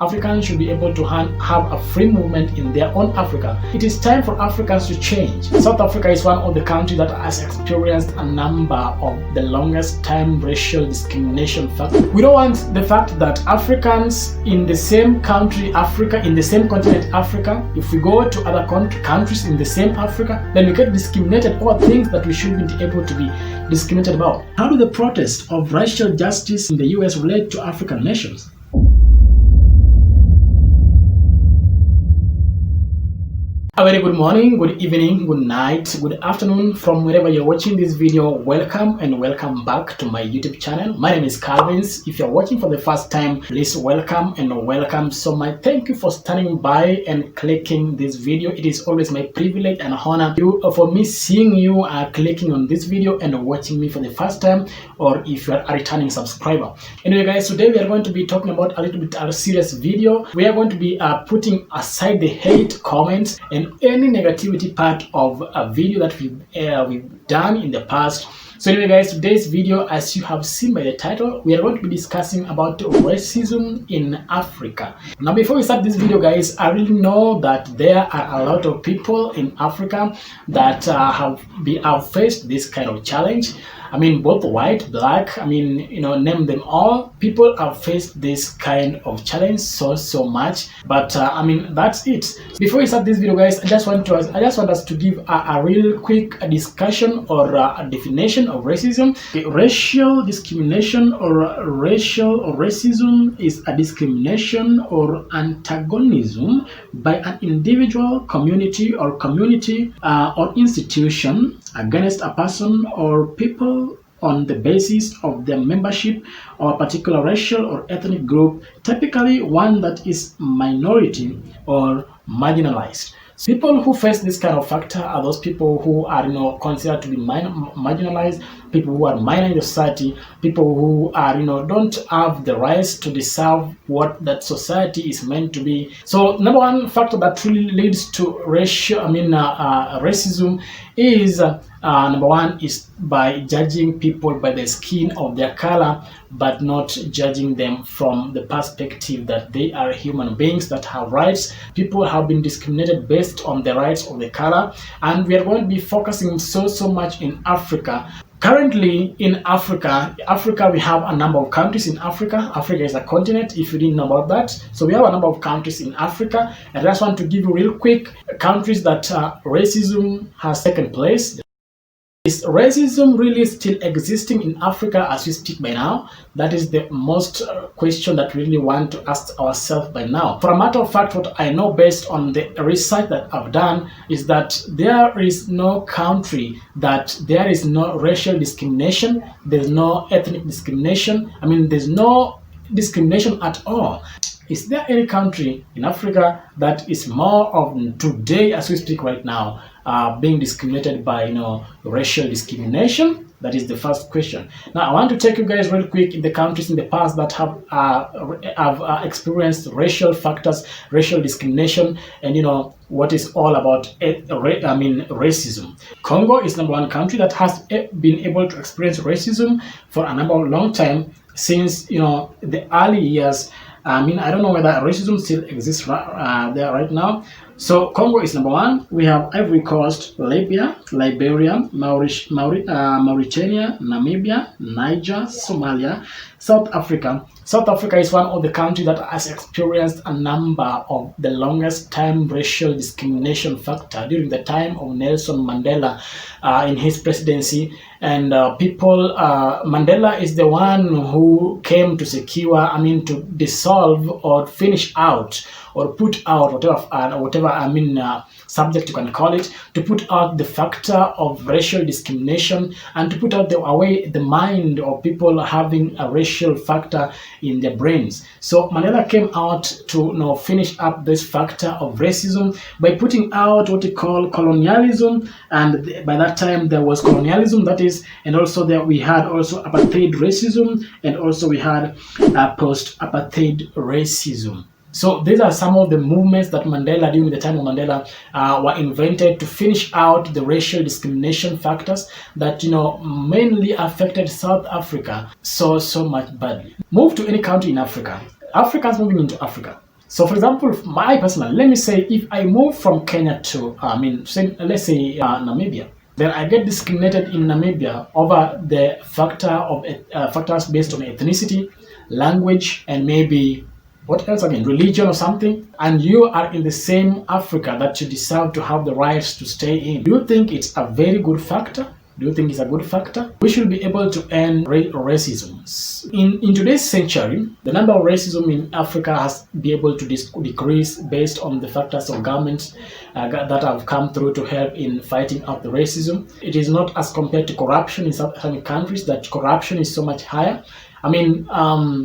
Africans should be able to have a free movement in their own Africa. It is time for Africans to change. South Africa is one of the countries that has experienced a number of the longest time racial discrimination factors. We don't want the fact that Africans in the same country, Africa, in the same continent, Africa, if we go to other countries in the same Africa, then we get discriminated over things that we should be able to be discriminated about. How do the protests of racial justice in the US relate to African nations? A very good morning, good evening, good night, good afternoon from wherever you're watching this video. Welcome and welcome back to my YouTube channel. My name is Calvince. If you're watching for the first time, please welcome and welcome so much. Thank you for standing by and clicking this video. It is always my privilege and honor for me seeing you clicking on this video and watching me for the first time, or if you're a returning subscriber. Anyway guys, today we are going to be talking about a little bit a serious video. We are going to be putting aside the hate comments and any negativity part of a video that we've done in the past. So anyway guys, today's video, as you have seen by the title, we are going to be discussing about racism in Africa. Now before we start this video guys, I really know that there are a lot of people in Africa that have faced this kind of challenge. I mean, both white, black, I mean, name them all. People have faced this kind of challenge so much. But I mean, that's it. Before we start this video, guys, I just want us to give a real quick discussion or a definition of racism. Okay, racial discrimination or racism is a discrimination or antagonism by an individual, community or institution against a person or people on the basis of their membership or a particular racial or ethnic group, typically one that is minority or marginalized. People who face this kind of factor are those people who are considered to be marginalized, people who are minor in the society, people who are don't have the rights to deserve what that society is meant to be. So number one factor that really leads to racism is number one is by judging people by the skin of their color, but not judging them from the perspective that they are human beings that have rights. People have been discriminated based on the rights of the color, and we are going to be focusing so much in Africa. Currently in Africa, we have a number of countries in Africa. Africa is a continent, if you didn't know about that. So we have a number of countries in Africa. And I just want to give you real quick countries that racism has taken place. Is racism really still existing in Africa as we speak by now? That is the most question that we really want to ask ourselves by now. For a matter of fact, what I know based on the research that I've done is that there is no country that there is no racial discrimination, there's no ethnic discrimination. I mean, there's no discrimination at all. Is there any country in Africa that is more of today, as we speak right now, being discriminated by racial discrimination? That is the first question. Now I want to take you guys real quick in the countries in the past that have experienced racial factors, racial discrimination, and what is all about racism. Congo is number one country that has been able to experience racism for a long time, since the early years. I mean, I don't know whether racism still exists there right now. So Congo is number one. We have Ivory Coast, Libya, Liberia, Mauritania, Namibia, Niger, Somalia, South Africa. South Africa is one of the countries that has experienced a number of the longest time racial discrimination factor during the time of Nelson Mandela in his presidency. And Mandela is the one who came to secure, to dissolve or finish out or put out whatever subject you can call it, to put out the factor of racial discrimination and to put out the mind of people having a racial factor in their brains. So Mandela came out to finish up this factor of racism by putting out what he called colonialism, and by that time there was colonialism, that is, and also there we had also apartheid racism, and also we had post-apartheid racism. So these are some of the movements that Mandela, during the time of Mandela, were invented to finish out the racial discrimination factors that mainly affected South Africa so much badly. Move to any country in Africa. Africans moving into Africa. So for example, my personal, let me say if I move from Kenya to, let's say Namibia, then I get discriminated in Namibia over the factors based on ethnicity, language, and maybe what else again, religion or something, and you are in the same Africa that you deserve to have the rights to stay in. Do you think it's a very good factor? Do you think it's a good factor? We should be able to end racism. In today's century, the number of racism in Africa has been able to decrease based on the factors of governments that have come through to help in fighting out the racism. It is not as compared to corruption in some countries, that corruption is so much higher.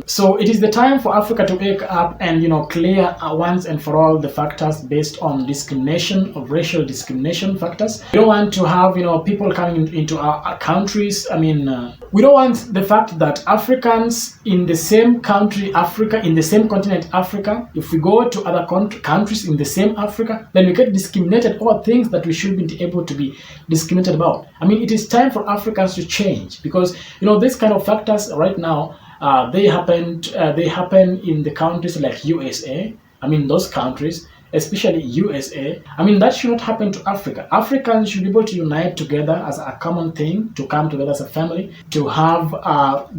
So it is the time for Africa to wake up and, clear once and for all the factors based on discrimination, of racial discrimination factors. We don't want to have, people coming into our countries. We don't want the fact that Africans in the same country, Africa, in the same continent, Africa, if we go to other countries in the same Africa, then we get discriminated over things that we should be able to be discriminated about. It is time for Africans to change, because, this kind of factors right now, they happen in the countries like USA. Those countries, especially USA. That should not happen to Africa. Africans should be able to unite together as a common thing, to come together as a family, to have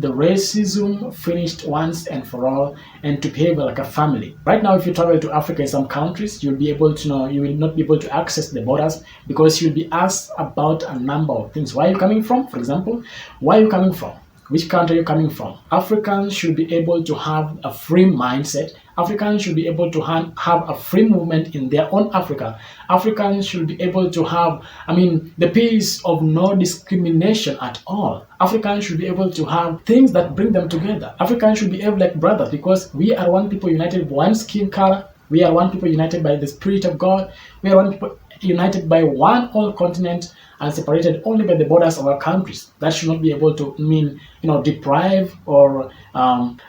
the racism finished once and for all, and to behave like a family. Right now, if you travel to Africa in some countries, you'll be able to know, you will not be able to access the borders, because you'll be asked about a number of things. Where are you coming from, for example? Where are you coming from? Which country are you coming from? Africans should be able to have a free mindset. Africans should be able to have a free movement in their own Africa. Africans should be able to have, the peace of no discrimination at all. Africans should be able to have things that bring them together. Africans should be able like brothers, because we are one people united by one skin color. We are one people united by the Spirit of God. We are one people united by one whole continent, and separated only by the borders of our countries. That should not be able to deprive or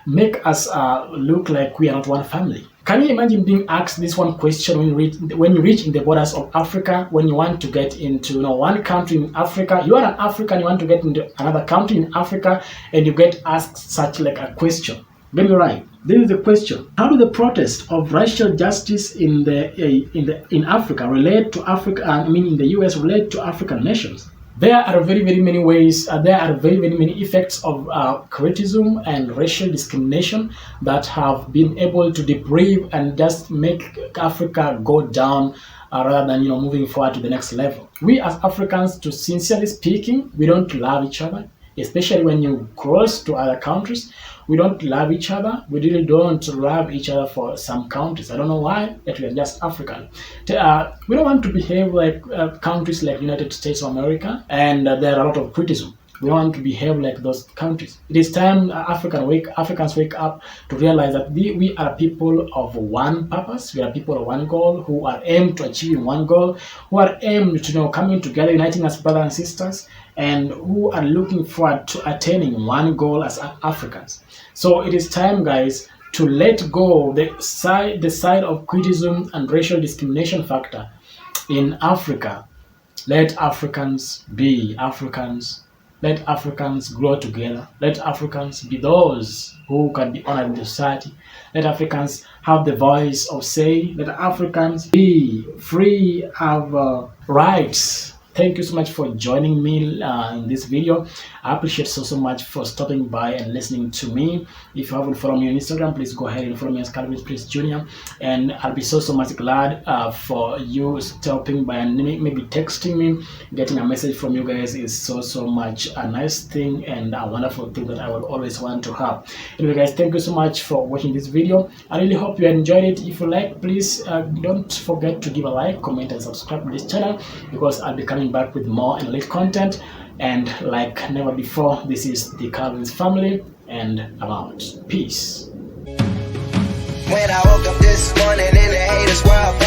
make us look like we are not one family. Can you imagine being asked this one question when you reach in the borders of Africa, when you want to get into one country in Africa? You are an African, you want to get into another country in Africa, and you get asked such like a question. Get me right. This is the question: how do the protests of racial justice in Africa relate to Africa? In the US relate to African nations? There are very, very many ways. There are very, very many effects of criticism and racial discrimination that have been able to deprive and just make Africa go down rather than moving forward to the next level. We as Africans, to sincerely speaking, we don't love each other. Especially when you cross to other countries, we don't love each other. We really don't love each other for some countries. I don't know why, but we are just African. We don't want to behave like countries like United States of America, and there are a lot of criticism. We don't want to behave like those countries. It is time Africans wake up to realize that we are people of one purpose. We are people of one goal, who are aimed to achieving one goal, who are aimed to coming together, uniting as brothers and sisters, and who are looking forward to attaining one goal as Africans. So it is time, guys, to let go the side of criticism and racial discrimination factor in Africa. Let Africans be Africans. Let Africans grow together. Let Africans be those who can be honored in the society. Let Africans have the voice of say. Let Africans be free, have rights. Thank you so much for joining me in this video. I appreciate so much for stopping by and listening to me. If you haven't followed me on Instagram, please go ahead and follow me as Calvinceprincejr. And I'll be so much glad for you stopping by and maybe texting me. Getting a message from you guys is so much a nice thing and a wonderful thing that I will always want to have. Anyway, guys, thank you so much for watching this video. I really hope you enjoyed it. If you like, please don't forget to give a like, comment, and subscribe to this channel, because I'll be coming back with more and late content. And like never before, this is the Calvince family, and I'm out. Peace. When I woke up this morning in the haters' world,